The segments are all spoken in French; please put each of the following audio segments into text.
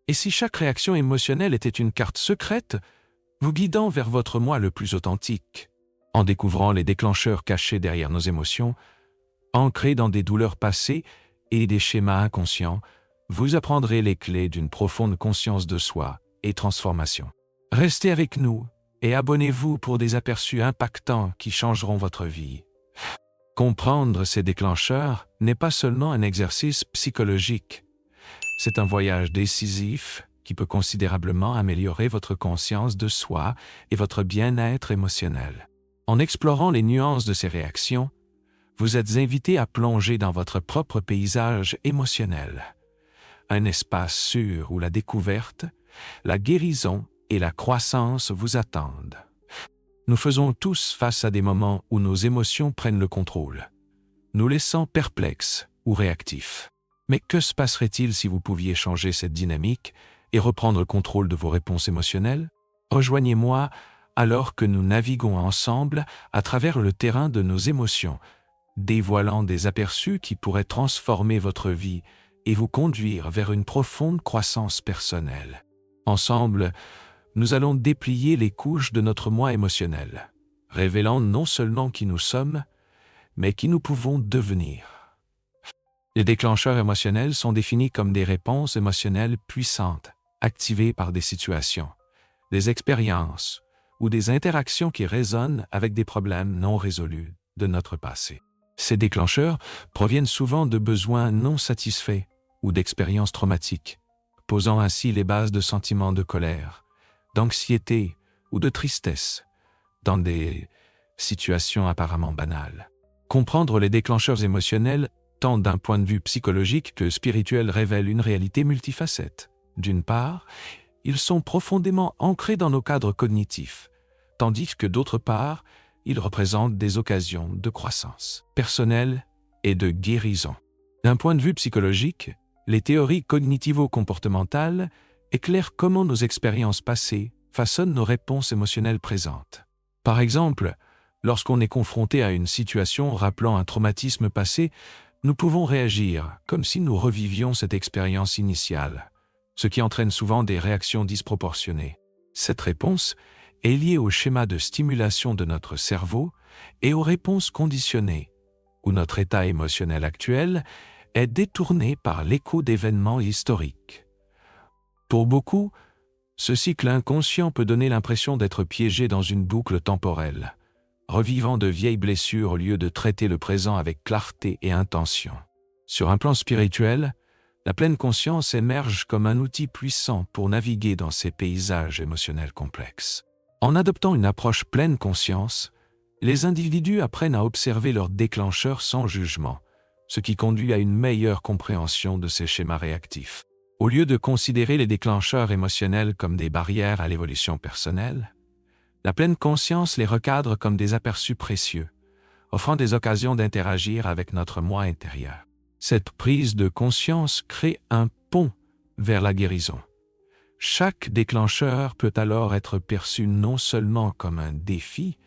Et si chaque réaction émotionnelle était une carte secrète, vous guidant vers votre moi le plus authentique? En découvrant les déclencheurs cachés derrière nos émotions, ancrés dans des douleurs passées et des schémas inconscients, vous apprendrez les clés d'une profonde conscience de soi et transformation. Restez avec nous et abonnez-vous pour des aperçus impactants qui changeront votre vie. Comprendre ces déclencheurs n'est pas seulement un exercice psychologique, c'est un voyage décisif qui peut considérablement améliorer votre conscience de soi et votre bien-être émotionnel. En explorant les nuances de ces réactions, vous êtes invité à plonger dans votre propre paysage émotionnel, un espace sûr où la découverte, la guérison et la croissance vous attendent. Nous faisons tous face à des moments où nos émotions prennent le contrôle, nous laissant perplexes ou réactifs. Mais que se passerait-il si vous pouviez changer cette dynamique et reprendre le contrôle de vos réponses émotionnelles? Rejoignez-moi alors que nous naviguons ensemble à travers le terrain de nos émotions, dévoilant des aperçus qui pourraient transformer votre vie et vous conduire vers une profonde croissance personnelle. Ensemble, nous allons déplier les couches de notre moi émotionnel, révélant non seulement qui nous sommes, mais qui nous pouvons devenir. Les déclencheurs émotionnels sont définis comme des réponses émotionnelles puissantes, activées par des situations, des expériences ou des interactions qui résonnent avec des problèmes non résolus de notre passé. Ces déclencheurs proviennent souvent de besoins non satisfaits ou d'expériences traumatiques, posant ainsi les bases de sentiments de colère, d'anxiété ou de tristesse dans des situations apparemment banales. Comprendre les déclencheurs émotionnels tant d'un point de vue psychologique que spirituel révèle une réalité multifacette. D'une part, ils sont profondément ancrés dans nos cadres cognitifs, tandis que d'autre part, ils représentent des occasions de croissance personnelle et de guérison. D'un point de vue psychologique, les théories cognitivo-comportementales éclairent comment nos expériences passées façonnent nos réponses émotionnelles présentes. Par exemple, lorsqu'on est confronté à une situation rappelant un traumatisme passé, nous pouvons réagir comme si nous revivions cette expérience initiale, ce qui entraîne souvent des réactions disproportionnées. Cette réponse est liée au schéma de stimulation de notre cerveau et aux réponses conditionnées, où notre état émotionnel actuel est détourné par l'écho d'événements historiques. Pour beaucoup, ce cycle inconscient peut donner l'impression d'être piégé dans une boucle temporelle, revivant de vieilles blessures au lieu de traiter le présent avec clarté et intention. Sur un plan spirituel, la pleine conscience émerge comme un outil puissant pour naviguer dans ces paysages émotionnels complexes. En adoptant une approche pleine conscience, les individus apprennent à observer leurs déclencheurs sans jugement, ce qui conduit à une meilleure compréhension de ces schémas réactifs. Au lieu de considérer les déclencheurs émotionnels comme des barrières à l'évolution personnelle, la pleine conscience les recadre comme des aperçus précieux, offrant des occasions d'interagir avec notre moi intérieur. Cette prise de conscience crée un pont vers la guérison. Chaque déclencheur peut alors être perçu non seulement comme un défi,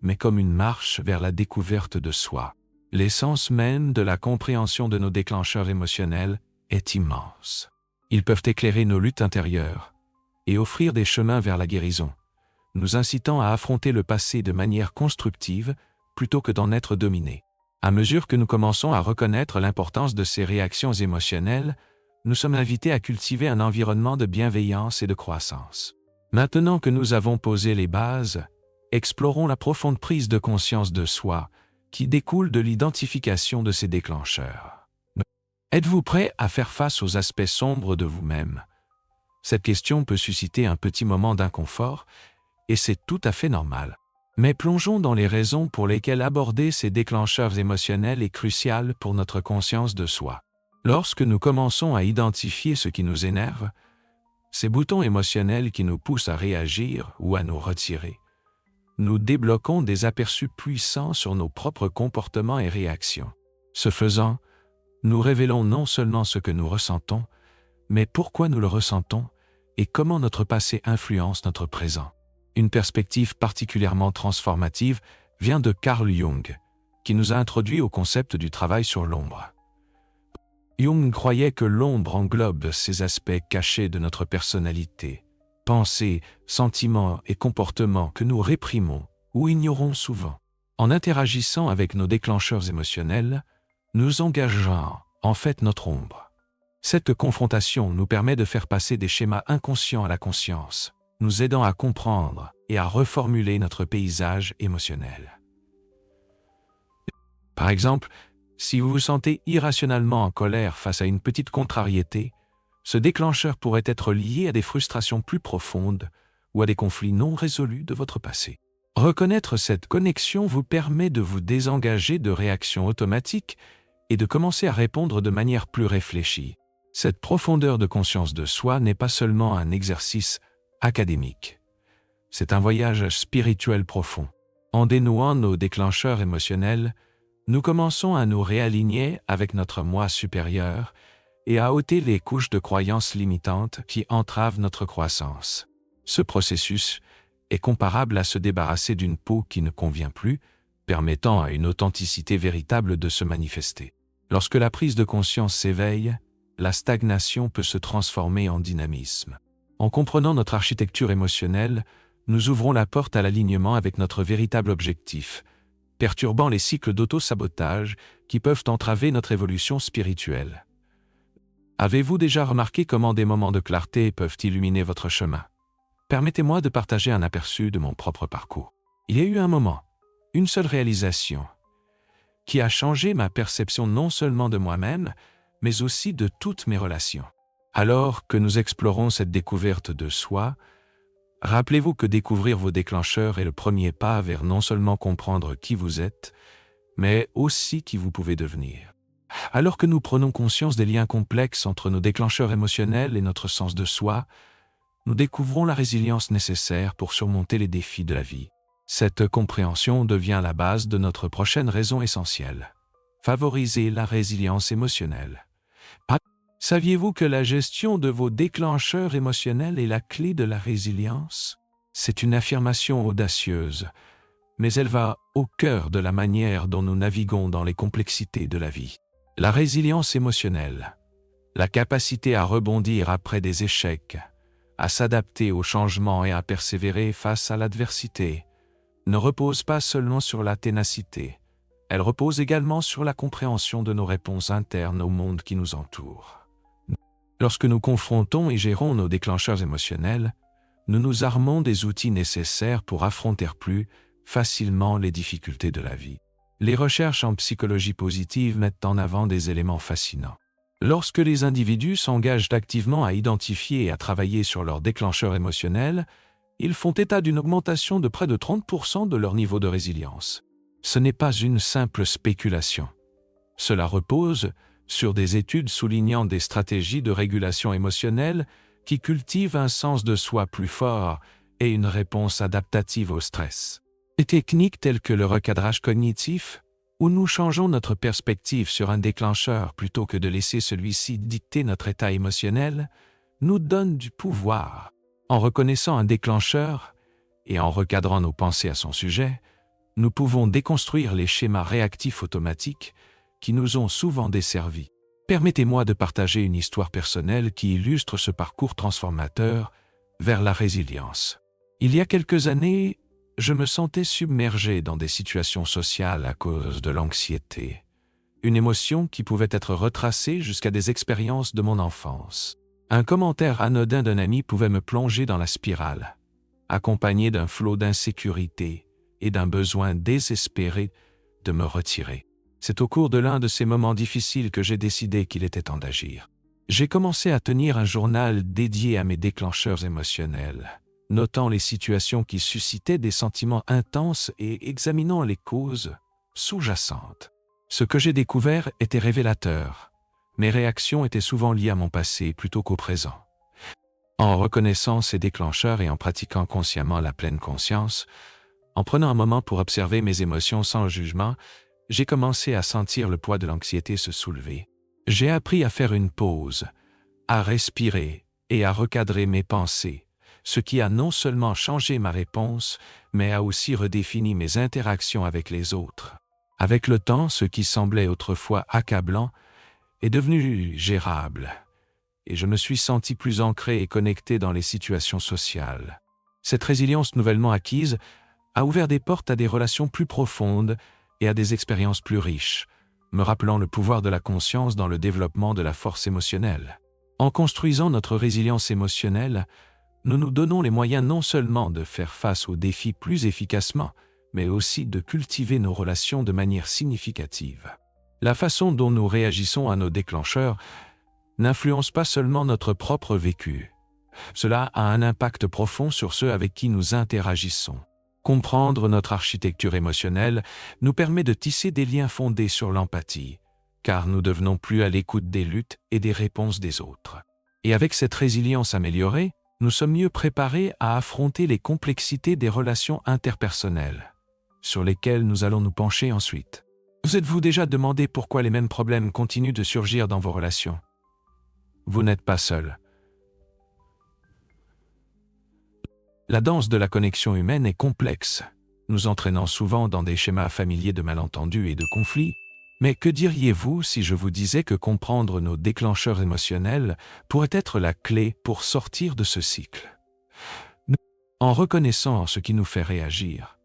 mais comme une marche vers la découverte de soi. L'essence même de la compréhension de nos déclencheurs émotionnels est immense. Ils peuvent éclairer nos luttes intérieures et offrir des chemins vers la guérison, nous incitant à affronter le passé de manière constructive plutôt que d'en être dominés. À mesure que nous commençons à reconnaître l'importance de ces réactions émotionnelles, nous sommes invités à cultiver un environnement de bienveillance et de croissance. Maintenant que nous avons posé les bases, explorons la profonde prise de conscience de soi qui découle de l'identification de ces déclencheurs. Êtes-vous prêt à faire face aux aspects sombres de vous-même? Cette question peut susciter un petit moment d'inconfort, et c'est tout à fait normal. Mais plongeons dans les raisons pour lesquelles aborder ces déclencheurs émotionnels est crucial pour notre conscience de soi. Lorsque nous commençons à identifier ce qui nous énerve, ces boutons émotionnels qui nous poussent à réagir ou à nous retirer, nous débloquons des aperçus puissants sur nos propres comportements et réactions. Ce faisant, nous révélons non seulement ce que nous ressentons, mais pourquoi nous le ressentons et comment notre passé influence notre présent. Une perspective particulièrement transformative vient de Carl Jung, qui nous a introduit au concept du travail sur l'ombre. Jung croyait que l'ombre englobe ces aspects cachés de notre personnalité, pensées, sentiments et comportements que nous réprimons ou ignorons souvent. En interagissant avec nos déclencheurs émotionnels, nous engageons en fait notre ombre. Cette confrontation nous permet de faire passer des schémas inconscients à la conscience, nous aidant à comprendre et à reformuler notre paysage émotionnel. Par exemple, si vous vous sentez irrationnellement en colère face à une petite contrariété, ce déclencheur pourrait être lié à des frustrations plus profondes ou à des conflits non résolus de votre passé. Reconnaître cette connexion vous permet de vous désengager de réactions automatiques et de commencer à répondre de manière plus réfléchie. Cette profondeur de conscience de soi n'est pas seulement un exercice académique. C'est un voyage spirituel profond. En dénouant nos déclencheurs émotionnels, nous commençons à nous réaligner avec notre moi supérieur et à ôter les couches de croyances limitantes qui entravent notre croissance. Ce processus est comparable à se débarrasser d'une peau qui ne convient plus, permettant à une authenticité véritable de se manifester. Lorsque la prise de conscience s'éveille, la stagnation peut se transformer en dynamisme. En comprenant notre architecture émotionnelle, nous ouvrons la porte à l'alignement avec notre véritable objectif, perturbant les cycles d'auto-sabotage qui peuvent entraver notre évolution spirituelle. Avez-vous déjà remarqué comment des moments de clarté peuvent illuminer votre chemin? Permettez-moi de partager un aperçu de mon propre parcours. Il y a eu un moment, une seule réalisation, qui a changé ma perception non seulement de moi-même, mais aussi de toutes mes relations. Alors que nous explorons cette découverte de soi, rappelez-vous que découvrir vos déclencheurs est le premier pas vers non seulement comprendre qui vous êtes, mais aussi qui vous pouvez devenir. Alors que nous prenons conscience des liens complexes entre nos déclencheurs émotionnels et notre sens de soi, nous découvrons la résilience nécessaire pour surmonter les défis de la vie. Cette compréhension devient la base de notre prochaine raison essentielle: favoriser la résilience émotionnelle. Saviez-vous que la gestion de vos déclencheurs émotionnels est la clé de la résilience? C'est une affirmation audacieuse, mais elle va au cœur de la manière dont nous naviguons dans les complexités de la vie. La résilience émotionnelle, la capacité à rebondir après des échecs, à s'adapter aux changements et à persévérer face à l'adversité, ne repose pas seulement sur la ténacité, elle repose également sur la compréhension de nos réponses internes au monde qui nous entoure. Lorsque nous confrontons et gérons nos déclencheurs émotionnels, nous nous armons des outils nécessaires pour affronter plus facilement les difficultés de la vie. Les recherches en psychologie positive mettent en avant des éléments fascinants. Lorsque les individus s'engagent activement à identifier et à travailler sur leurs déclencheurs émotionnels, ils font état d'une augmentation de près de 30% de leur niveau de résilience. Ce n'est pas une simple spéculation. Cela repose sur des études soulignant des stratégies de régulation émotionnelle qui cultivent un sens de soi plus fort et une réponse adaptative au stress. Des techniques telles que le recadrage cognitif, où nous changeons notre perspective sur un déclencheur plutôt que de laisser celui-ci dicter notre état émotionnel, nous donnent du pouvoir. En reconnaissant un déclencheur et en recadrant nos pensées à son sujet, nous pouvons déconstruire les schémas réactifs automatiques qui nous ont souvent desservis. Permettez-moi de partager une histoire personnelle qui illustre ce parcours transformateur vers la résilience. Il y a quelques années, je me sentais submergé dans des situations sociales à cause de l'anxiété, une émotion qui pouvait être retracée jusqu'à des expériences de mon enfance. Un commentaire anodin d'un ami pouvait me plonger dans la spirale, accompagné d'un flot d'insécurité et d'un besoin désespéré de me retirer. C'est au cours de l'un de ces moments difficiles que j'ai décidé qu'il était temps d'agir. J'ai commencé à tenir un journal dédié à mes déclencheurs émotionnels, notant les situations qui suscitaient des sentiments intenses et examinant les causes sous-jacentes. Ce que j'ai découvert était révélateur. Mes réactions étaient souvent liées à mon passé plutôt qu'au présent. En reconnaissant ces déclencheurs et en pratiquant consciemment la pleine conscience, en prenant un moment pour observer mes émotions sans jugement, j'ai commencé à sentir le poids de l'anxiété se soulever. J'ai appris à faire une pause, à respirer et à recadrer mes pensées, ce qui a non seulement changé ma réponse, mais a aussi redéfini mes interactions avec les autres. Avec le temps, ce qui semblait autrefois accablant est devenue gérable, et je me suis senti plus ancré et connecté dans les situations sociales. Cette résilience nouvellement acquise a ouvert des portes à des relations plus profondes et à des expériences plus riches, me rappelant le pouvoir de la conscience dans le développement de la force émotionnelle. En construisant notre résilience émotionnelle, nous nous donnons les moyens non seulement de faire face aux défis plus efficacement, mais aussi de cultiver nos relations de manière significative. La façon dont nous réagissons à nos déclencheurs n'influence pas seulement notre propre vécu. Cela a un impact profond sur ceux avec qui nous interagissons. Comprendre notre architecture émotionnelle nous permet de tisser des liens fondés sur l'empathie, car nous devenons plus à l'écoute des luttes et des réponses des autres. Et avec cette résilience améliorée, nous sommes mieux préparés à affronter les complexités des relations interpersonnelles, sur lesquelles nous allons nous pencher ensuite. Vous êtes-vous déjà demandé pourquoi les mêmes problèmes continuent de surgir dans vos relations? Vous n'êtes pas seul. La danse de la connexion humaine est complexe, nous entraînant souvent dans des schémas familiers de malentendus et de conflits. Mais que diriez-vous si je vous disais que comprendre nos déclencheurs émotionnels pourrait être la clé pour sortir de ce cycle? En reconnaissant ce qui nous fait réagir,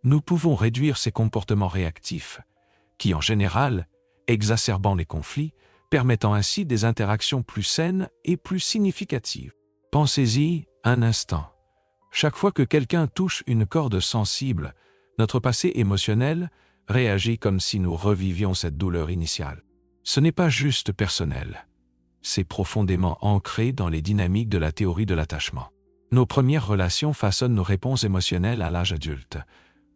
nous pouvons réduire ces comportements réactifs, qui en général, exacerbant les conflits, permettant ainsi des interactions plus saines et plus significatives. Pensez-y un instant. Chaque fois que quelqu'un touche une corde sensible, notre passé émotionnel réagit comme si nous revivions cette douleur initiale. Ce n'est pas juste personnel. C'est profondément ancré dans les dynamiques de la théorie de l'attachement. Nos premières relations façonnent nos réponses émotionnelles à l'âge adulte,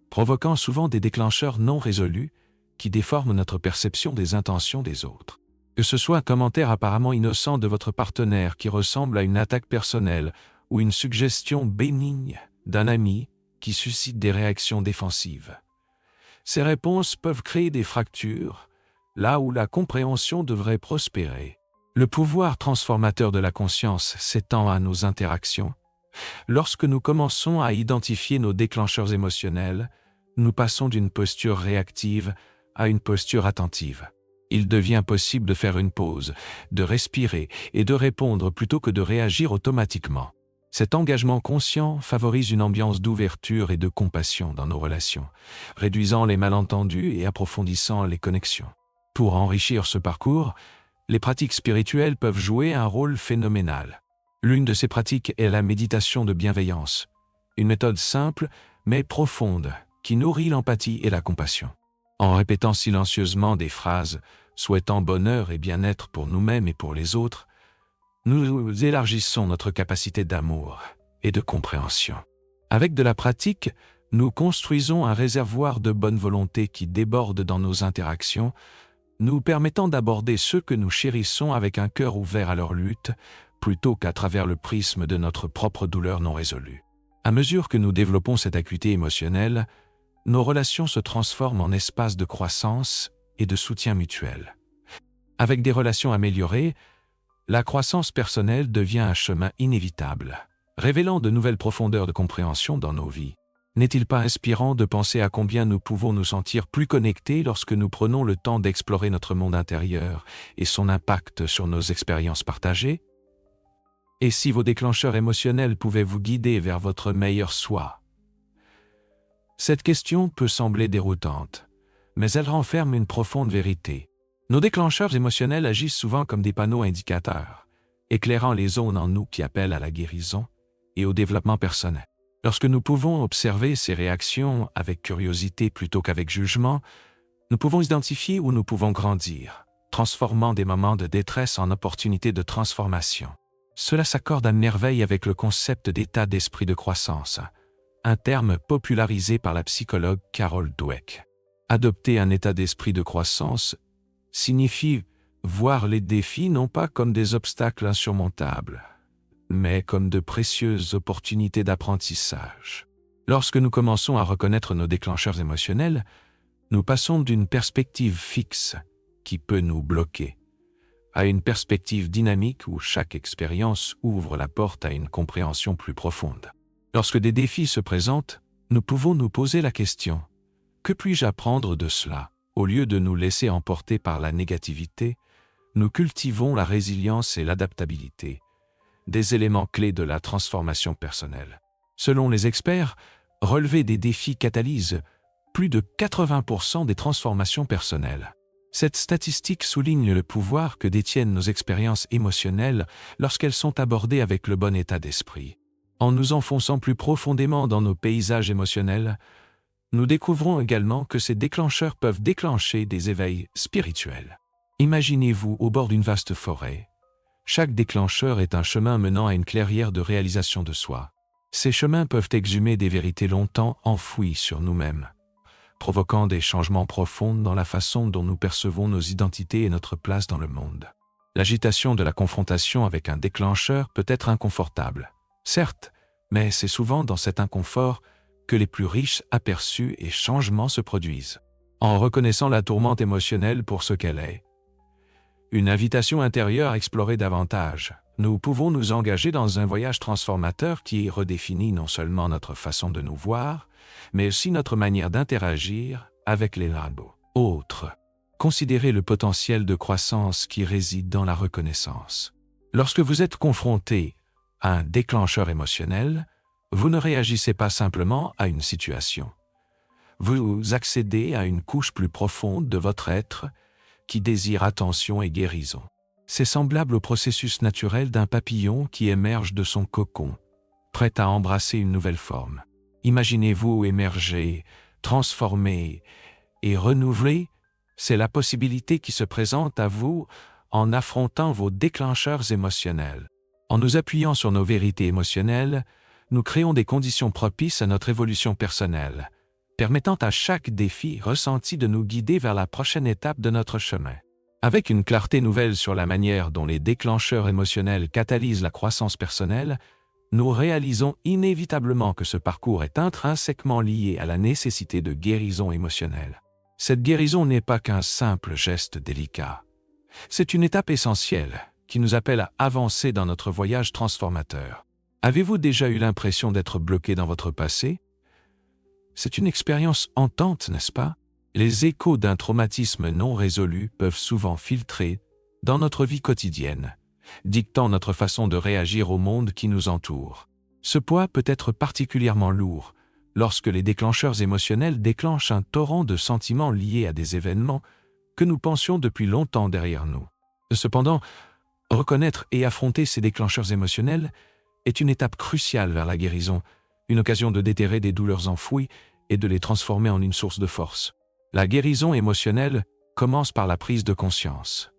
provoquant souvent des déclencheurs non résolus qui déforment notre perception des intentions des autres. Que ce soit un commentaire apparemment innocent de votre partenaire qui ressemble à une attaque personnelle ou une suggestion bénigne d'un ami qui suscite des réactions défensives. Ces réponses peuvent créer des fractures, là où la compréhension devrait prospérer. Le pouvoir transformateur de la conscience s'étend à nos interactions. Lorsque nous commençons à identifier nos déclencheurs émotionnels, nous passons d'une posture réactive à une posture attentive. Il devient possible de faire une pause, de respirer et de répondre plutôt que de réagir automatiquement. Cet engagement conscient favorise une ambiance d'ouverture et de compassion dans nos relations, réduisant les malentendus et approfondissant les connexions. Pour enrichir ce parcours, les pratiques spirituelles peuvent jouer un rôle phénoménal. L'une de ces pratiques est la méditation de bienveillance, une méthode simple mais profonde qui nourrit l'empathie et la compassion. En répétant silencieusement des phrases souhaitant bonheur et bien-être pour nous-mêmes et pour les autres, nous élargissons notre capacité d'amour et de compréhension. Avec de la pratique, nous construisons un réservoir de bonne volonté qui déborde dans nos interactions, nous permettant d'aborder ceux que nous chérissons avec un cœur ouvert à leur lutte, plutôt qu'à travers le prisme de notre propre douleur non résolue. À mesure que nous développons cette acuité émotionnelle, nos relations se transforment en espaces de croissance et de soutien mutuel. Avec des relations améliorées, la croissance personnelle devient un chemin inévitable, révélant de nouvelles profondeurs de compréhension dans nos vies. N'est-il pas inspirant de penser à combien nous pouvons nous sentir plus connectés lorsque nous prenons le temps d'explorer notre monde intérieur et son impact sur nos expériences partagées? Et si vos déclencheurs émotionnels pouvaient vous guider vers votre meilleur soi? Cette question peut sembler déroutante, mais elle renferme une profonde vérité. Nos déclencheurs émotionnels agissent souvent comme des panneaux indicateurs, éclairant les zones en nous qui appellent à la guérison et au développement personnel. Lorsque nous pouvons observer ces réactions avec curiosité plutôt qu'avec jugement, nous pouvons identifier où nous pouvons grandir, transformant des moments de détresse en opportunités de transformation. Cela s'accorde à merveille avec le concept d'état d'esprit de croissance, un terme popularisé par la psychologue Carol Dweck. Adopter un état d'esprit de croissance signifie voir les défis non pas comme des obstacles insurmontables, mais comme de précieuses opportunités d'apprentissage. Lorsque nous commençons à reconnaître nos déclencheurs émotionnels, nous passons d'une perspective fixe, qui peut nous bloquer, à une perspective dynamique où chaque expérience ouvre la porte à une compréhension plus profonde. Lorsque des défis se présentent, nous pouvons nous poser la question « Que puis-je apprendre de cela ?» Au lieu de nous laisser emporter par la négativité, nous cultivons la résilience et l'adaptabilité, des éléments clés de la transformation personnelle. Selon les experts, relever des défis catalyse plus de 80% des transformations personnelles. Cette statistique souligne le pouvoir que détiennent nos expériences émotionnelles lorsqu'elles sont abordées avec le bon état d'esprit. En nous enfonçant plus profondément dans nos paysages émotionnels, nous découvrons également que ces déclencheurs peuvent déclencher des éveils spirituels. Imaginez-vous au bord d'une vaste forêt. Chaque déclencheur est un chemin menant à une clairière de réalisation de soi. Ces chemins peuvent exhumer des vérités longtemps enfouies sur nous-mêmes, provoquant des changements profonds dans la façon dont nous percevons nos identités et notre place dans le monde. L'agitation de la confrontation avec un déclencheur peut être inconfortable, certes, mais c'est souvent dans cet inconfort que les plus riches aperçus et changements se produisent. En reconnaissant la tourmente émotionnelle pour ce qu'elle est, une invitation intérieure à explorer davantage, nous pouvons nous engager dans un voyage transformateur qui redéfinit non seulement notre façon de nous voir, mais aussi notre manière d'interagir avec les autres. Considérez le potentiel de croissance qui réside dans la reconnaissance. Lorsque vous êtes confronté à un déclencheur émotionnel, vous ne réagissez pas simplement à une situation. Vous accédez à une couche plus profonde de votre être qui désire attention et guérison. C'est semblable au processus naturel d'un papillon qui émerge de son cocon, prêt à embrasser une nouvelle forme. Imaginez-vous émerger, transformer et renouveler, c'est la possibilité qui se présente à vous en affrontant vos déclencheurs émotionnels. En nous appuyant sur nos vérités émotionnelles, nous créons des conditions propices à notre évolution personnelle, permettant à chaque défi ressenti de nous guider vers la prochaine étape de notre chemin. Avec une clarté nouvelle sur la manière dont les déclencheurs émotionnels catalysent la croissance personnelle, nous réalisons inévitablement que ce parcours est intrinsèquement lié à la nécessité de guérison émotionnelle. Cette guérison n'est pas qu'un simple geste délicat. C'est une étape essentielle qui nous appelle à avancer dans notre voyage transformateur. Avez-vous déjà eu l'impression d'être bloqué dans votre passé? C'est une expérience hantante, n'est-ce pas? Les échos d'un traumatisme non résolu peuvent souvent filtrer dans notre vie quotidienne, dictant notre façon de réagir au monde qui nous entoure. Ce poids peut être particulièrement lourd lorsque les déclencheurs émotionnels déclenchent un torrent de sentiments liés à des événements que nous pensions depuis longtemps derrière nous. Cependant, reconnaître et affronter ces déclencheurs émotionnels est une étape cruciale vers la guérison, une occasion de déterrer des douleurs enfouies et de les transformer en une source de force. La guérison émotionnelle commence par la prise de conscience.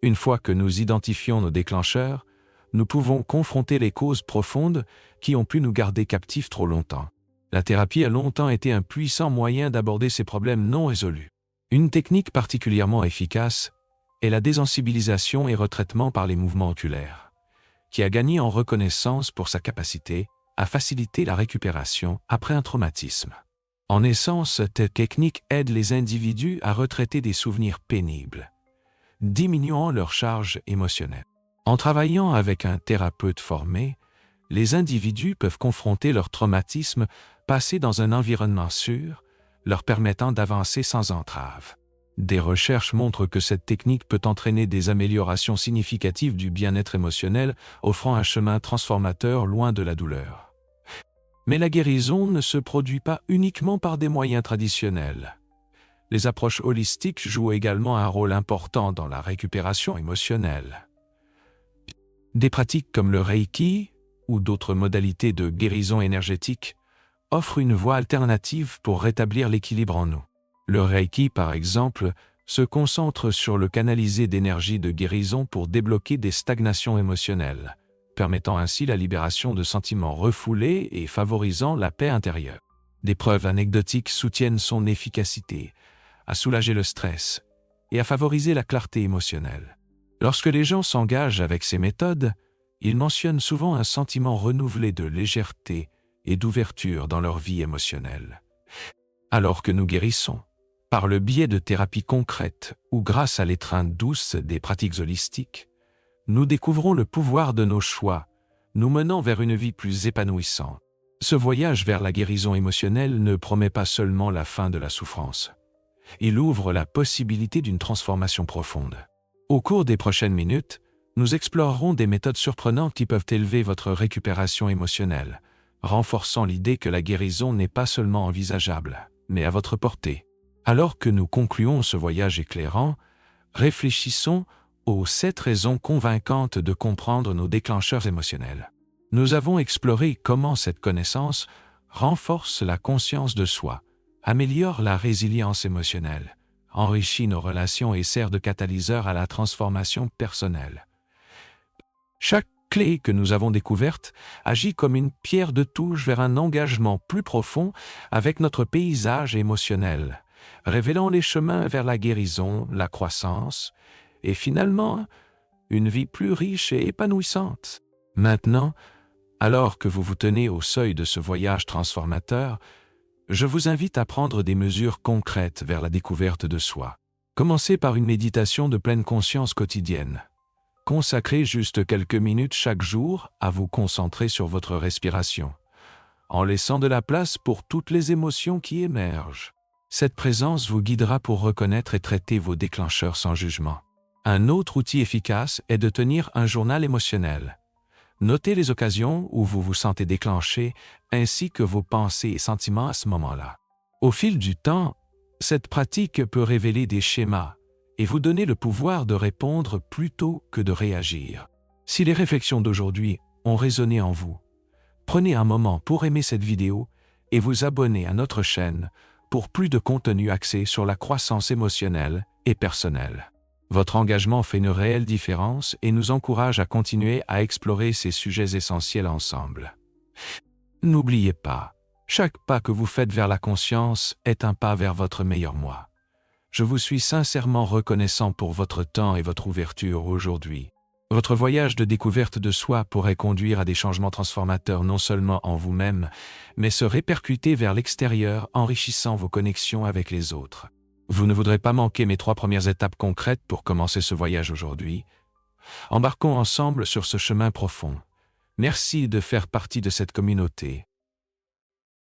Une fois que nous identifions nos déclencheurs, nous pouvons confronter les causes profondes qui ont pu nous garder captifs trop longtemps. La thérapie a longtemps été un puissant moyen d'aborder ces problèmes non résolus. Une technique particulièrement efficace est la désensibilisation et retraitement par les mouvements oculaires, qui a gagné en reconnaissance pour sa capacité à faciliter la récupération après un traumatisme. En essence, cette technique aide les individus à retraiter des souvenirs pénibles, diminuant leur charge émotionnelle. En travaillant avec un thérapeute formé, les individus peuvent confronter leur traumatisme passé dans un environnement sûr, leur permettant d'avancer sans entrave. Des recherches montrent que cette technique peut entraîner des améliorations significatives du bien-être émotionnel, offrant un chemin transformateur loin de la douleur. Mais la guérison ne se produit pas uniquement par des moyens traditionnels. Les approches holistiques jouent également un rôle important dans la récupération émotionnelle. Des pratiques comme le Reiki ou d'autres modalités de guérison énergétique offrent une voie alternative pour rétablir l'équilibre en nous. Le Reiki, par exemple, se concentre sur le canalisé d'énergie de guérison pour débloquer des stagnations émotionnelles, permettant ainsi la libération de sentiments refoulés et favorisant la paix intérieure. Des preuves anecdotiques soutiennent son efficacité à soulager le stress et à favoriser la clarté émotionnelle. Lorsque les gens s'engagent avec ces méthodes, ils mentionnent souvent un sentiment renouvelé de légèreté et d'ouverture dans leur vie émotionnelle. Alors que nous guérissons, par le biais de thérapies concrètes ou grâce à l'étreinte douce des pratiques holistiques, nous découvrons le pouvoir de nos choix, nous menant vers une vie plus épanouissante. Ce voyage vers la guérison émotionnelle ne promet pas seulement la fin de la souffrance. Il ouvre la possibilité d'une transformation profonde. Au cours des prochaines minutes, nous explorerons des méthodes surprenantes qui peuvent élever votre récupération émotionnelle, renforçant l'idée que la guérison n'est pas seulement envisageable, mais à votre portée. Alors que nous concluons ce voyage éclairant, réfléchissons aux 7 raisons convaincantes de comprendre nos déclencheurs émotionnels. Nous avons exploré comment cette connaissance renforce la conscience de soi, améliore la résilience émotionnelle, enrichit nos relations et sert de catalyseur à la transformation personnelle. Chaque clé que nous avons découverte agit comme une pierre de touche vers un engagement plus profond avec notre paysage émotionnel, révélant les chemins vers la guérison, la croissance et finalement une vie plus riche et épanouissante. Maintenant, alors que vous vous tenez au seuil de ce voyage transformateur, je vous invite à prendre des mesures concrètes vers la découverte de soi. Commencez par une méditation de pleine conscience quotidienne. Consacrez juste quelques minutes chaque jour à vous concentrer sur votre respiration, en laissant de la place pour toutes les émotions qui émergent. Cette présence vous guidera pour reconnaître et traiter vos déclencheurs sans jugement. Un autre outil efficace est de tenir un journal émotionnel. Notez les occasions où vous vous sentez déclenché, ainsi que vos pensées et sentiments à ce moment-là. Au fil du temps, cette pratique peut révéler des schémas et vous donner le pouvoir de répondre plutôt que de réagir. Si les réflexions d'aujourd'hui ont résonné en vous, prenez un moment pour aimer cette vidéo et vous abonner à notre chaîne pour plus de contenu axé sur la croissance émotionnelle et personnelle. Votre engagement fait une réelle différence et nous encourage à continuer à explorer ces sujets essentiels ensemble. N'oubliez pas, chaque pas que vous faites vers la conscience est un pas vers votre meilleur moi. Je vous suis sincèrement reconnaissant pour votre temps et votre ouverture aujourd'hui. Votre voyage de découverte de soi pourrait conduire à des changements transformateurs non seulement en vous-même, mais se répercuter vers l'extérieur, enrichissant vos connexions avec les autres. Vous ne voudrez pas manquer mes 3 premières étapes concrètes pour commencer ce voyage aujourd'hui. Embarquons ensemble sur ce chemin profond. Merci de faire partie de cette communauté.